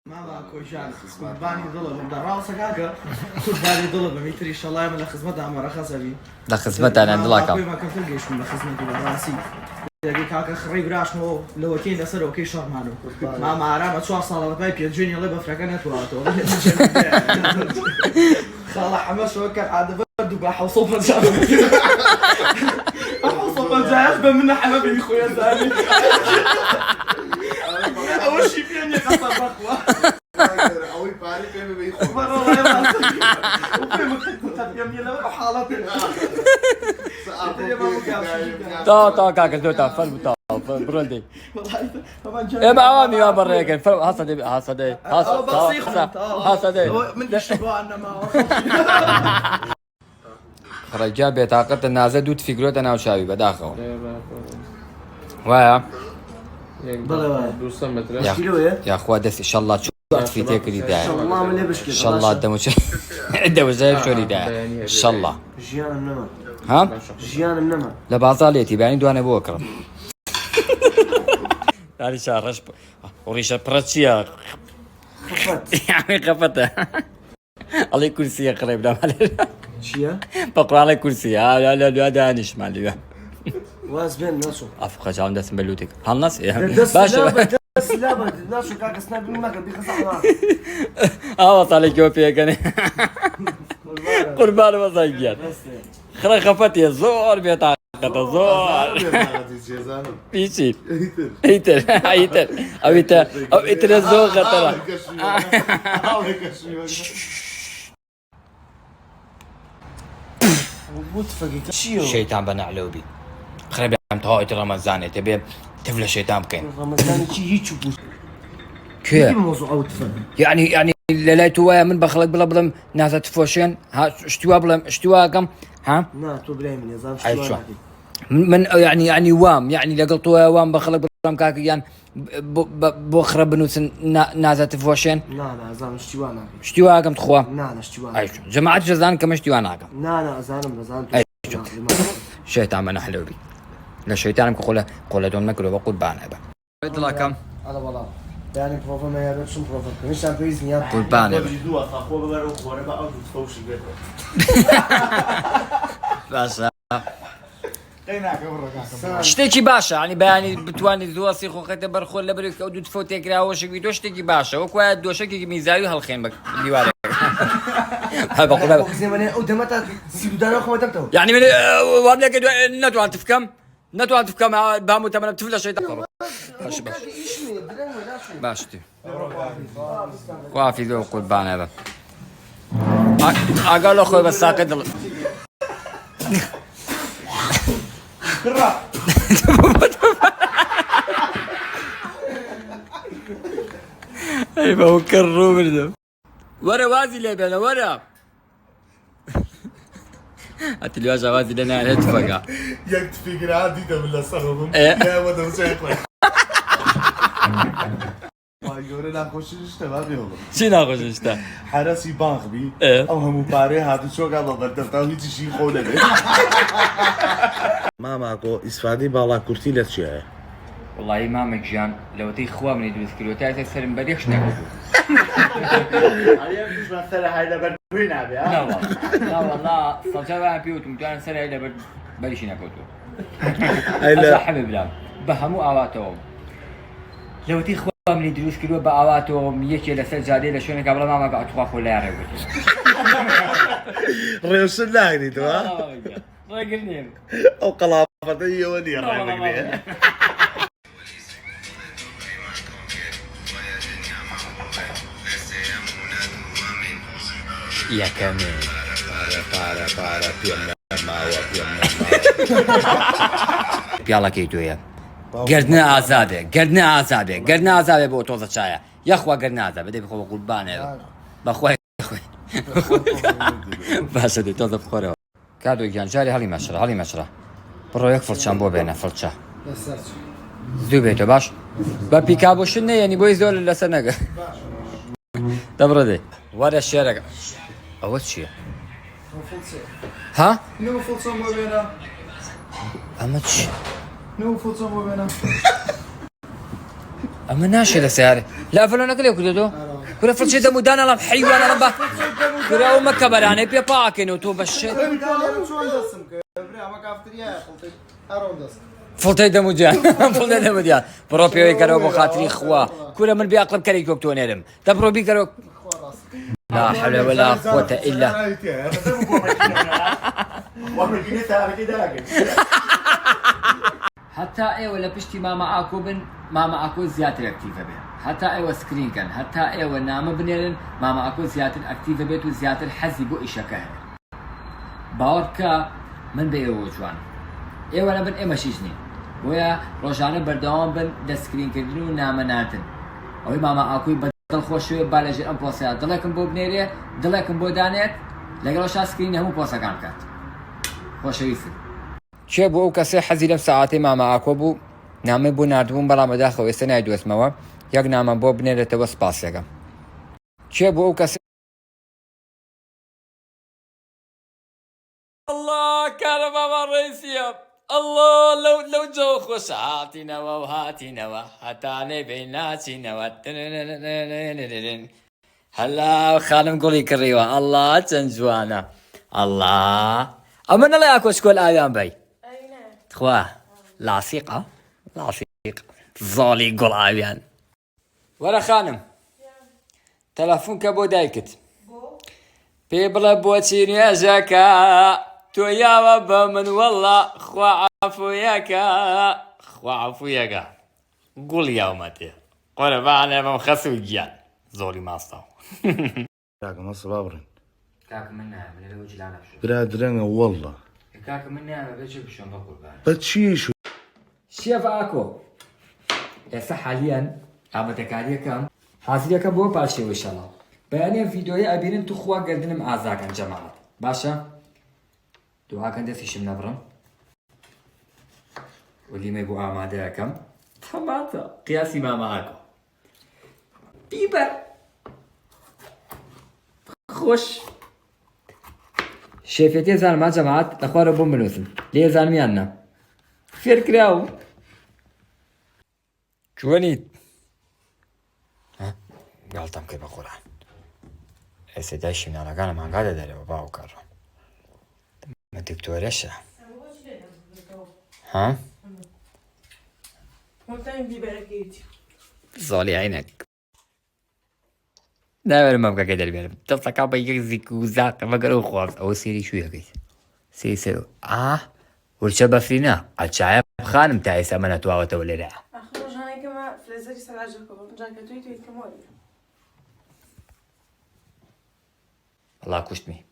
ماما كوجان قرباني ضلب بدأ راسك هكا قرباني ضلب ميتري إن شاء الله من خدمتها أمر خزبي لا خدمتها أنا عند الله كم ما كان تلقيش من خدمتي براسي دقيقة هكا خريب راش مو لو كين لسر وكي شر مانو ماما عرامة شو صار باي بيجيني اللي بفرقنا تواتو خلا حماس وكان عاد برد وبحوصل مجال أحوصل مجال بمن حبيبي خويا زاني أول شيء فيني قصة بخوة أوي باري كم بيخو والله ما وفي مكتوب جميلة وحالتي تا كاكا دوتا فل بتا برولدي يا بعوامي يا بريك الفل حصدي حصدي من الشباب أنا ما رجال بيتعاقد النازل دوت في قلوت أنا وشاوي بداخل ويا يا أخوة دس إن شاء الله تشوف في تكري ده الله من يبشك إن شاء الله دموش عندما زي شوري ده إن شاء الله جيان النمر ها جيان النمر لا بعضاليتي بعدين دوانا بوكرم هذه شهر وريشة براتشيا خفت يعني خفتها الله كرسي قريب ده معلش شيا بقرا على كرسي لا هذا انش مالي واز بين ناسو افقا جام داس بلوتك هالناس باشا لا ناسو كاك سناب ما كان بيخسر وصل عليك يوفي كان قربان وصيجيات خرا خفت يا زور بيتعقد زور بيشي ايتر او اتر زور خطر شيطان بنا علوبي خرب عم تهايت رمضان تبي تفل الشيطان كين رمضان شي يشوف كيف الموضوع او تفهم يعني ليلتوا من بخلق بلا ناس تفوشين ها اشتوا كم ها لا تو بلاي نظام شو من يعني وام يعني لقلتوا وام بخلق بلا كاك يعني بخرب بنوس ناس تفوشين لا زان اشتوا كم تخوا لا اشتوا ايش جماعه جزان كم اشتوا ناقم لا زان شيطان من حلوبي لا شيطان قول دون نكلوا بقول بانا با يطلع كم على والله يعني بروفا ما يعرفش بروفا مش عم بيز نياب قول بانا بدو أخوه بقى أخوه بقى أو تفوش البيت بس قيناك برا شتيكي باشا يعني بياني بتواني زواسي خو خيت برخول لبريك او دو تفوتي كرا وش بيدو شتيكي باشا وكو دوشكي ميزايو هالخين بك ديوارك هاي بقول زي ما انا قدامك سيدان اخو ما تبتو يعني من وابلك نتو عن تفكم بامو تمام تفلا شيطان باش باشتي وافي ذو قربان هذا اقول اخوي بس ساقط اي هو كرو برده ورا وازي لي ورا التلفاز وازي لنا هتفقع يكتفي قرادي ده بالله صغبهم يا ودم سيقلق يقول لنا خوش اشتبابي والله شي ناخذ اشتا حرسي باغبي إيه. او هم باري هذا شو قال بردفتاو هيك شيء خوله ما ماكو اسفادي بالا كرتي لا شيء والله ما مجان لو تي اخوة من يدوس كيلوتات سلم بريخش ناخذ عليهم مش مثلا هاي لبردوين ابي لا والله صجابة بيوت مجان سنة إلى بريش ناخذ هاي حبيب بلا بهمو اواتهم لو تي اخوة من يدوس كيلو باواتهم يكي لسجادي لشونك قبل ما قاعد تخاف ولا يعرف ريوس اللاغني تو راجل او قلافه هي ولي الراجل يا كامل para بيلا كيتو يا قردنا عذابه بو توزة شاية يا اخوة قردنا عذابه بدي بخوة قلبانة بخوة باشا دي توزة بخوره كادو يجان جاري هالي مشرة برو يك فرشان بو بينا فرشا زدو بيتو باش با بيكابو شنه يعني بو يزول اللي سنقه دبردي وارا الشارع اول شيء ها؟ نو فوتسون مو بينا أمتش نو فوتسون مو بينا أما ناشي لسياري لا فلو نقل يكو دودو كورا فرشة دمودان أنا حيوان أنا با كورا وما كبراني بيا باكين وتو بشيت فلتي دمودان فلتي دمودان بروبيو يكرو بخاطري خوا كورا من بيقلب كريك وقتو نرم تبرو بيكرو لا حول ولا قوة إلا حتى ايوه لبشتي ماما اكو بن ماما اكو زيادة اكتيفة بها حتى ايوه سكرين كان حتى ايوه نام بنيرن ماما اكو زيادة اكتيفة بيت وزيادة الحزي بو اشكاه باوركا من بيو جوان ايوه انا بن ايما شيشني ويا روجانا بردوام بن دا سكرين كردنو نام ناتن اوي ماما اكو بدل خوش شوية بالاجي ام بوسيات دلكم بو بنيري دلكم بو دانيت لقلو شا سكرين همو بوسا كان كات خوش يفل چه بو او کسی حزی لم ساعتی ماما اکو بو نامه بو نردبون بلا مداخل و سنای دوست موا یک نامه بو بنیره تو سپاس یکم چه بو او کسی الله كان بابا الرئيسية الله لو جو خوش هاتي نوا وهاتي نوا هاتاني بيناتي نوا هلا خانم قولي كريوة الله تنجوانا الله أمنا لا ياكو شكول آيان بي تخوا لاصيقة زالي قول آيان ورا خانم تلفون كبو دايكت بيبلا بوتيني يا زكا تو يا بابا من والله خوا عفو ياكا قول يا ماتي قول بعنا بمخسو جيان زولي ماستاو كاك ما صبابرن كاك منها من الوجه لا نفسه برادرنا والله كاك منها ما بيجي بشون بقول بعد بتشيشو شيف اكو هسه حاليا عم تكاليه كم حاصل كم بو باشي ان شاء الله بياني فيديوهي ابين تو خوا قردن معزاكن جماعه باشا دعاء كان دسي شم نبرم واللي ما يبغى اماده كم طماطه قياسي ما معاكم بيبر خوش شيفتي زال ما جماعات اخوار بوم بنوسن ليه زالمي عنا فير كراو جوانيت ها قالتم كيف بقولها استداش من انا قال ما قاعد ادري بابا وكرر ما الدكتورة ها زالي عينك لا ما بقى كده البيت تصك ابي يجزك وزاق ما قالوا خلاص او سيري شويه كده سيري والشباب فينا الشايب خانم تاعي سمنة تواوت ولا لا اخرج هاي كما فلازر سراجكم جاكتوي تويت كمول الله كشتني